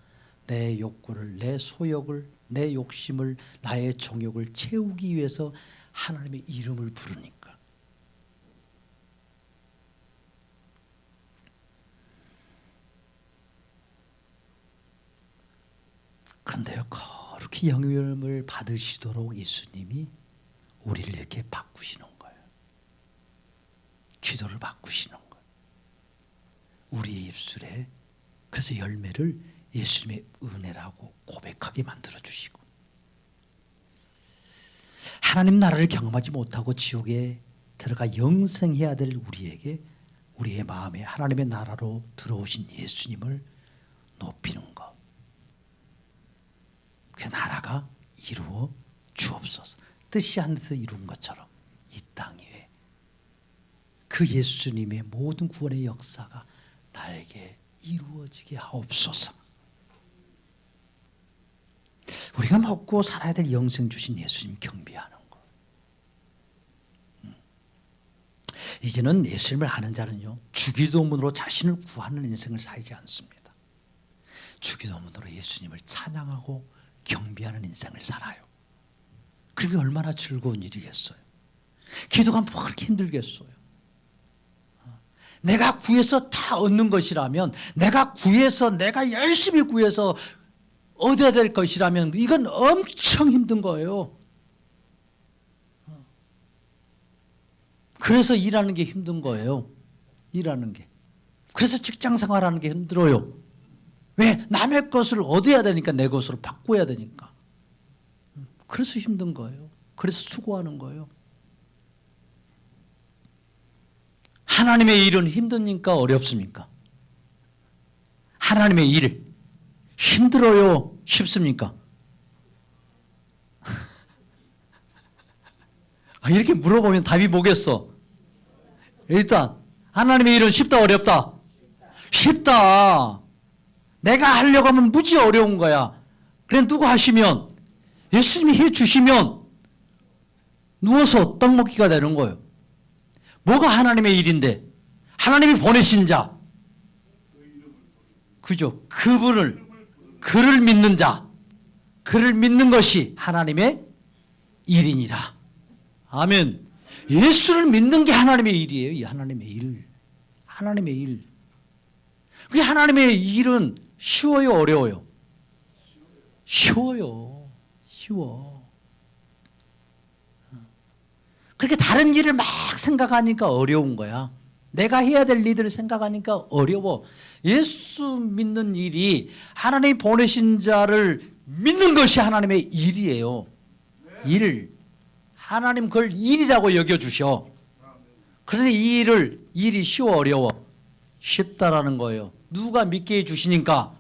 내 욕구를, 내 소욕을, 내 욕심을, 나의 정욕을 채우기 위해서 하나님의 이름을 부르니까. 그런데요, 거룩히 영임을 받으시도록 예수님이 우리를 이렇게 바꾸시는 거예요. 기도를 바꾸시는 거예요. 우리의 입술에 그래서 열매를 예수님의 은혜라고 고백하게 만들어주시고, 하나님 나라를 경험하지 못하고 지옥에 들어가 영생해야 될 우리에게 우리의 마음에 하나님의 나라로 들어오신 예수님을 높이는 것. 그 나라가 이루어 주옵소서. 뜻이 하늘에서 이룬 것처럼 이 땅 위에 그 예수님의 모든 구원의 역사가 나에게 이루어지게 하옵소서. 우리가 먹고 살아야 될 영생 주신 예수님 경배하는 것. 이제는 예수님을 아는 자는요, 주기도문으로 자신을 구하는 인생을 살지 않습니다. 주기도문으로 예수님을 찬양하고 경배하는 인생을 살아요. 그게 얼마나 즐거운 일이겠어요. 기도가 뭐 그렇게 힘들겠어요. 내가 구해서 다 얻는 것이라면, 내가 구해서, 내가 열심히 구해서 얻어야 될 것이라면 이건 엄청 힘든 거예요. 그래서 일하는 게 힘든 거예요. 일하는 게. 그래서 직장 생활하는 게 힘들어요. 왜? 남의 것을 얻어야 되니까, 내 것으로 바꿔야 되니까. 그래서 힘든 거예요. 그래서 수고하는 거예요. 하나님의 일은 힘듭니까? 어렵습니까? 하나님의 일 힘들어요? 쉽습니까? 이렇게 물어보면 답이 뭐겠어? 일단 하나님의 일은 쉽다 어렵다? 쉽다. 내가 하려고 하면 무지 어려운 거야. 그래 누가 하시면, 예수님이 해주시면 누워서 떡 먹기가 되는 거예요. 뭐가 하나님의 일인데? 하나님이 보내신 자, 그죠? 그를 믿는 자, 그를 믿는 것이 하나님의 일이니라. 아멘. 예수를 믿는 게 하나님의 일이에요. 이 하나님의 일. 하나님의 일. 그게 하나님의 일은 쉬워요, 어려워요? 쉬워요. 쉬워. 그렇게 다른 일을 막 생각하니까 어려운 거야. 내가 해야 될 일들을 생각하니까 어려워. 예수 믿는 일이 하나님이 보내신 자를 믿는 것이 하나님의 일이에요. 일. 하나님 그걸 일이라고 여겨주셔. 그래서 이 일이 쉬워 어려워? 쉽다라는 거예요. 누가 믿게 해주시니까.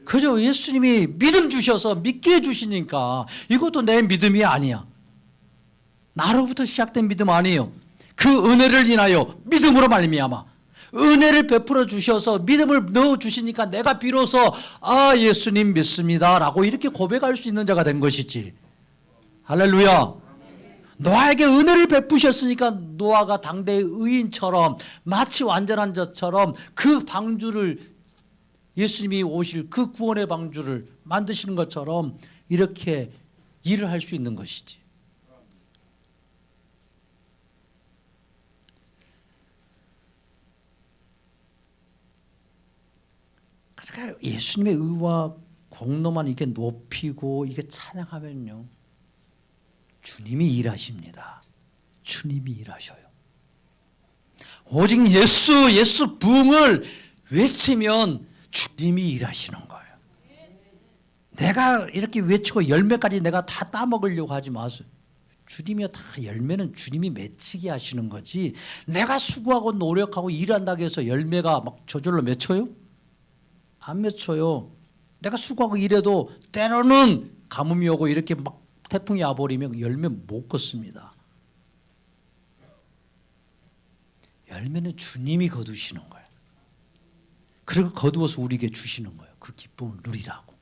그저 예수님이 믿음 주셔서 믿게 해주시니까. 이것도 내 믿음이 아니야. 나로부터 시작된 믿음 아니에요. 그 은혜를 인하여 믿음으로 말미암아 은혜를 베풀어 주셔서 믿음을 넣어 주시니까 내가 비로소 예수님 믿습니다라고 이렇게 고백할 수 있는 자가 된 것이지. 할렐루야. 노아에게 은혜를 베푸셨으니까 노아가 당대의 의인처럼 마치 완전한 자처럼 그 방주를 예수님이 오실 그 구원의 방주를 만드시는 것처럼 이렇게 일을 할 수 있는 것이지. 그러니까 예수님의 의와 공로만 이게 높이고 이게 찬양하면요, 주님이 일하십니다. 주님이 일하셔요. 오직 예수 부흥을 외치면 주님이 일하시는 거예요. 내가 이렇게 외치고 열매까지 내가 다 따먹으려고 하지 마세요. 주님이 다 열매는 주님이 맺히게 하시는 거지, 내가 수고하고 노력하고 일한다고 해서 열매가 막 저절로 맺혀요? 안 맺혀요. 내가 수고하고 일해도 때로는 가뭄이 오고 이렇게 막 태풍이 와버리면 열매 못 걷습니다. 열매는 주님이 거두시는 거예요. 그리고 거두어서 우리에게 주시는 거예요. 그 기쁨을 누리라고.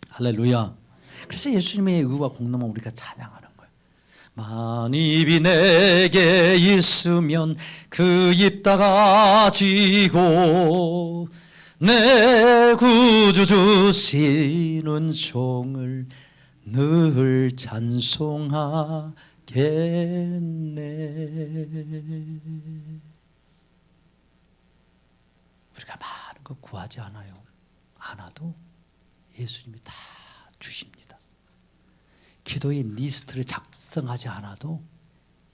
할렐루야. 그래서 예수님의 의와 공로만 우리가 찬양하는 거예요. 만일 입이 내게 있으면 그 입 닫아지고 내 구주 주시는 종을 늘 찬송하겠네. 우리가 많은 거 구하지 않아도 예수님이 다 주십니다. 기도의 리스트를 작성하지 않아도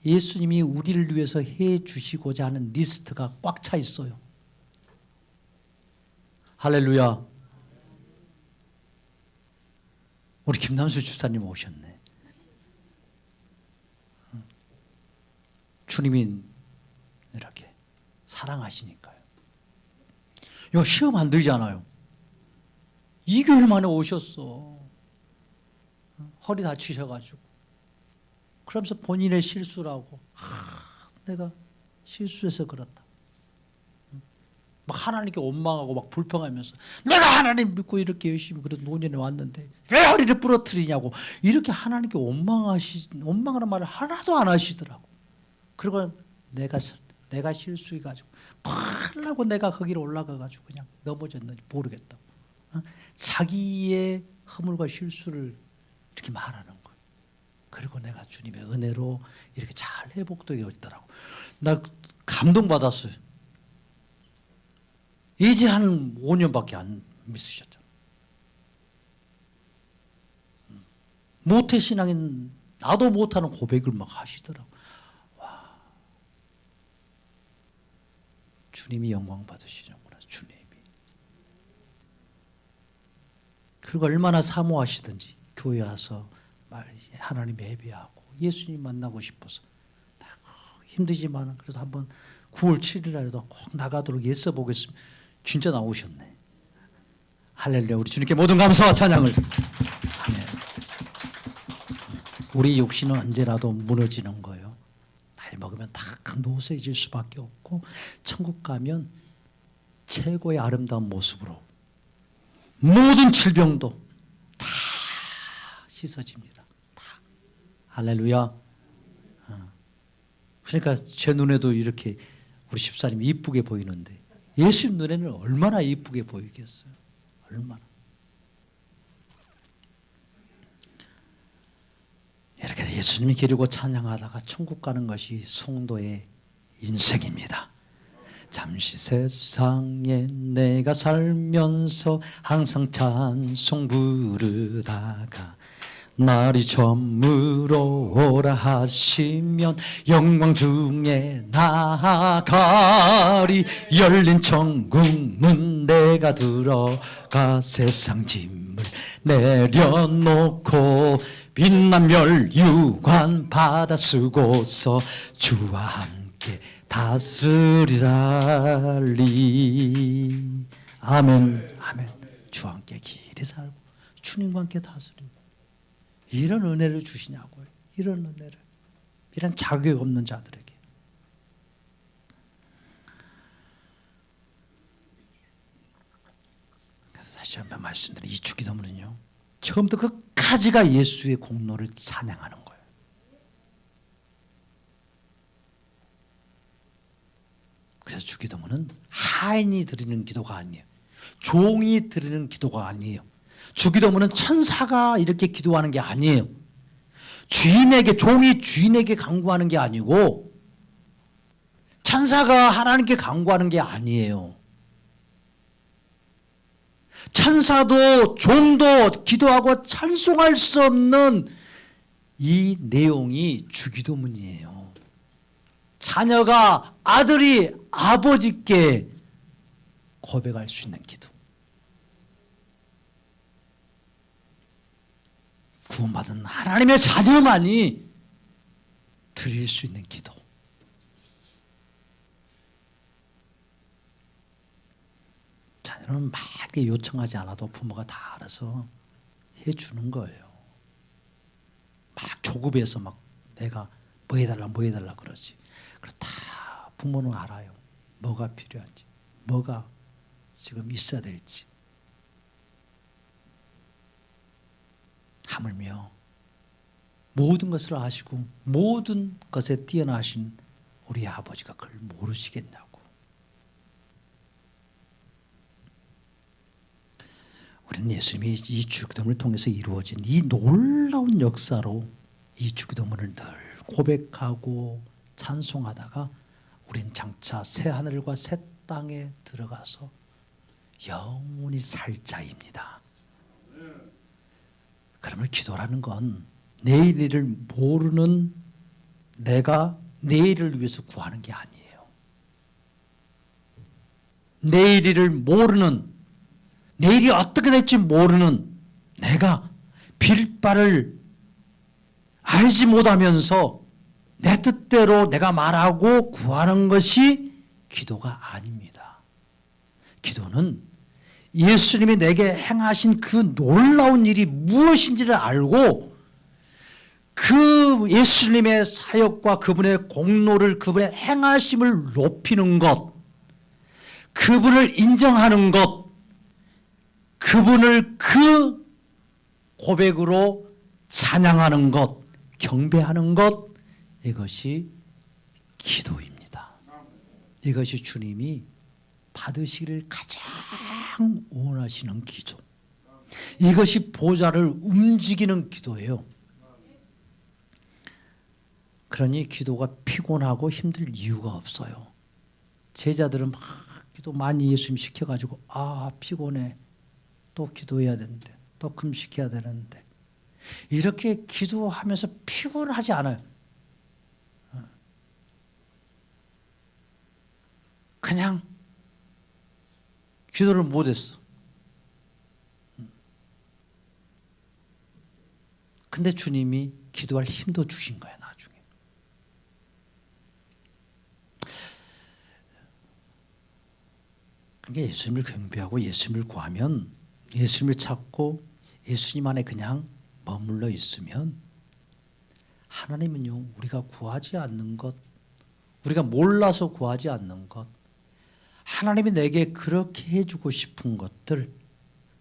예수님이 우리를 위해서 해 주시고자 하는 리스트가 꽉 차 있어요. 할렐루야. 우리 김남수 주사님 오셨네. 주님이 이렇게 사랑하시니까요. 이거 시험 안 들잖아요. 2개월 만에 오셨어. 허리 다치셔가지고. 그러면서 본인의 실수라고. 내가 실수해서 그렇다. 막 하나님께 원망하고 막 불평하면서 내가 하나님 믿고 이렇게 열심히 그런 노년에 왔는데 왜 허리를 부러뜨리냐고 이렇게 하나님께 원망하는 말을 하나도 안 하시더라고. 그리고 내가 실수해가지고 팔라고 내가 거기로 올라가가지고 그냥 넘어졌는지 모르겠다고. 자기의 허물과 실수를 이렇게 말하는 거예요. 그리고 내가 주님의 은혜로 이렇게 잘 회복되어 있더라고. 나 감동받았어요. 이제 한 5년밖에 안 믿으셨잖아. 모태신앙인 나도 못하는 고백을 막 하시더라고. 와, 주님이 영광 받으시는구나. 주님이. 그리고 얼마나 사모하시든지 교회 와서 하나님 예배하고 예수님 만나고 싶어서 힘들지만 그래도 한번 9월 7일이라도 꼭 나가도록 애써 보겠습니다. 진짜 나오셨네. 할렐루야. 우리 주님께 모든 감사와 찬양을. 아멘. 우리 육신은 언제라도 무너지는 거예요. 나이 먹으면 다 노쇠질 수밖에 없고 천국 가면 최고의 아름다운 모습으로 모든 질병도 다 씻어집니다. 다. 할렐루야. 그러니까 제 눈에도 이렇게 우리 집사님이 이쁘게 보이는데 예수님 눈에는 얼마나 이쁘게 보이겠어요. 얼마나. 이렇게 예수님이 기르고 찬양하다가 천국 가는 것이 성도의 인생입니다. 잠시 세상에 내가 살면서 항상 찬송 부르다가 날이 저물어오라 하시면 영광 중에 나아가리. 열린 천국문 내가 들어가 세상 짐을 내려놓고 빛난 멸유관 받아 쓰고서 주와 함께 다스리라리. 아멘. 아멘. 주와 함께 길이 살고 주님과 함께 다스립니다. 이런 은혜를 주시냐고요. 이런 은혜를. 이런 자격 없는 자들에게. 다시 한번 말씀드린 이 주기도문은요, 처음부터 끝까지가 예수의 공로를 찬양하는 거예요. 그래서 주기도문은 하인이 드리는 기도가 아니에요. 종이 드리는 기도가 아니에요. 주기도문은 천사가 이렇게 기도하는 게 아니에요. 주인에게, 종이 주인에게 간구하는 게 아니고 천사가 하나님께 간구하는 게 아니에요. 천사도 종도 기도하고 찬송할 수 없는 이 내용이 주기도문이에요. 자녀가, 아들이 아버지께 고백할 수 있는 기도. 구원받은 하나님의 자녀만이 드릴 수 있는 기도. 자녀는 막 요청하지 않아도 부모가 다 알아서 해주는 거예요. 막 조급해서 막 내가 뭐 해달라 뭐 해달라 그러지. 그래서 다 부모는 알아요. 뭐가 필요한지, 뭐가 지금 있어야 될지. 하물며 모든 것을 아시고 모든 것에 뛰어나신 우리 아버지가 그걸 모르시겠냐고. 우리는 예수님이 이 주기도문을 통해서 이루어진 이 놀라운 역사로 이 주기도문을 늘 고백하고 찬송하다가 우린 장차 새 하늘과 새 땅에 들어가서 영원히 살 자입니다. 그러면 기도라는 건 내일 일을 모르는 내가 내일을 위해서 구하는 게 아니에요. 내일 일을 모르는, 내일이 어떻게 될지 모르는 내가 빌 바를 알지 못하면서 내 뜻대로 내가 말하고 구하는 것이 기도가 아닙니다. 기도는 예수님이 내게 행하신 그 놀라운 일이 무엇인지를 알고 그 예수님의 사역과 그분의 공로를, 그분의 행하심을 높이는 것, 그분을 인정하는 것, 그분을 그 고백으로 찬양하는 것, 경배하는 것, 이것이 기도입니다. 이것이 주님이 받으시기를 가장 원하시는 기도. 이것이 보좌를 움직이는 기도예요. 그러니 기도가 피곤하고 힘들 이유가 없어요. 제자들은 막 기도 많이 예수님 시켜가지고 피곤해. 또 기도해야 되는데, 또 금식해야 되는데, 이렇게 기도하면서 피곤하지 않아요. 그냥 기도를 못했어. 근데 주님이 기도할 힘도 주신 거야, 나중에. 그러니까 예수님을 경배하고 예수님을 구하면, 예수님을 찾고 예수님 안에 그냥 머물러 있으면 하나님은요, 우리가 구하지 않는 것, 우리가 몰라서 구하지 않는 것, 하나님이 내게 그렇게 해주고 싶은 것들,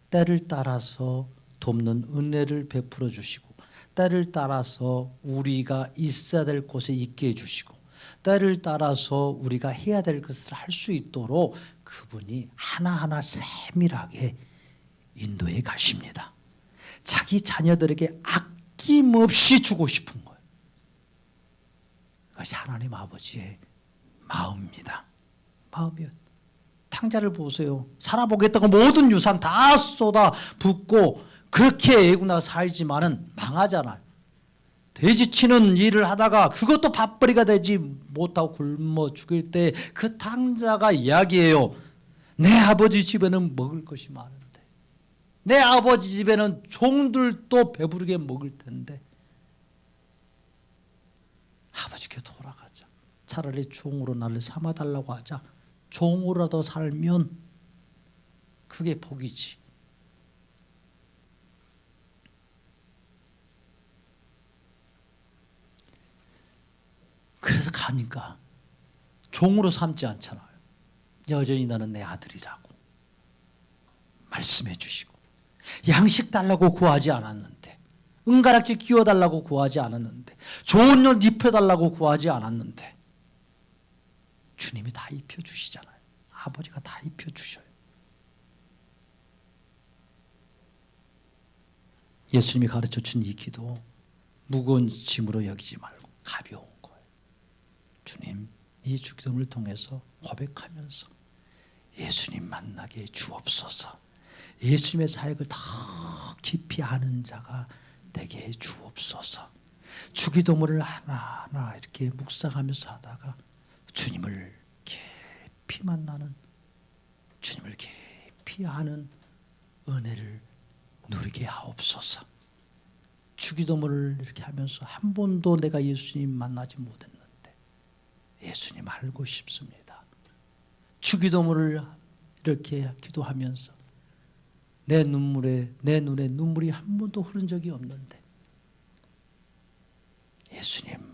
때를 따라서 돕는 은혜를 베풀어 주시고, 때를 따라서 우리가 있어야 될 곳에 있게 해주시고, 때를 따라서 우리가 해야 될 것을 할 수 있도록 그분이 하나하나 세밀하게 인도해 가십니다. 자기 자녀들에게 아낌없이 주고 싶은 거예요. 그것이 하나님 아버지의 마음입니다. 마음이요. 탕자를 보세요. 살아보겠다고 모든 유산 다 쏟아 붓고 그렇게 애구나 살지만은 망하잖아요. 돼지치는 일을 하다가 그것도 밥벌이가 되지 못하고 굶어 죽을 때 그 탕자가 이야기해요. 내 아버지 집에는 먹을 것이 많은데, 내 아버지 집에는 종들도 배부르게 먹을 텐데 아버지께 돌아가자. 차라리 종으로 나를 삼아달라고 하자. 종으로라도 살면 그게 복이지. 그래서 가니까 종으로 삼지 않잖아요. 여전히 너는 내 아들이라고 말씀해 주시고, 양식 달라고 구하지 않았는데, 은가락지 끼워달라고 구하지 않았는데, 좋은 옷 입혀달라고 구하지 않았는데 주님이 다 입혀주시잖아요. 아버지가 다 입혀주셔요. 예수님이 가르쳐준 이 기도, 무거운 짐으로 여기지 말고 가벼운 거예요. 주님, 이 기도를 통해서 고백하면서 예수님 만나게 주옵소서. 예수님의 사역을 더 깊이 아는 자가 되게 해 주옵소서. 주기도문을 하나하나 이렇게 묵상하면서 하다가 주님을 깊이 만나는, 주님을 깊이 아는 은혜를 누리게 하옵소서. 주기도문을 이렇게 하면서 한 번도 내가 예수님 만나지 못했는데 예수님 알고 싶습니다. 주기도문을 이렇게 기도하면서 내 눈에 눈물이 한 번도 흐른 적이 없는데 예수님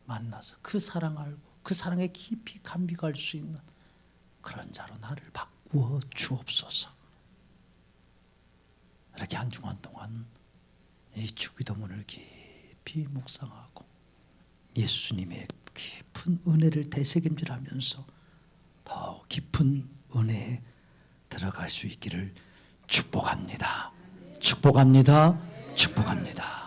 만나서 그 사랑 알고 그 사랑에 깊이 감격할 수 있는 그런 자로 나를 바꾸어 주옵소서. 이렇게 한 주간 동안 이 주기도문을 깊이 묵상하고 예수님의 깊은 은혜를 되새김질하면서 더 깊은 은혜에 들어갈 수 있기를 축복합니다. 축복합니다. 축복합니다.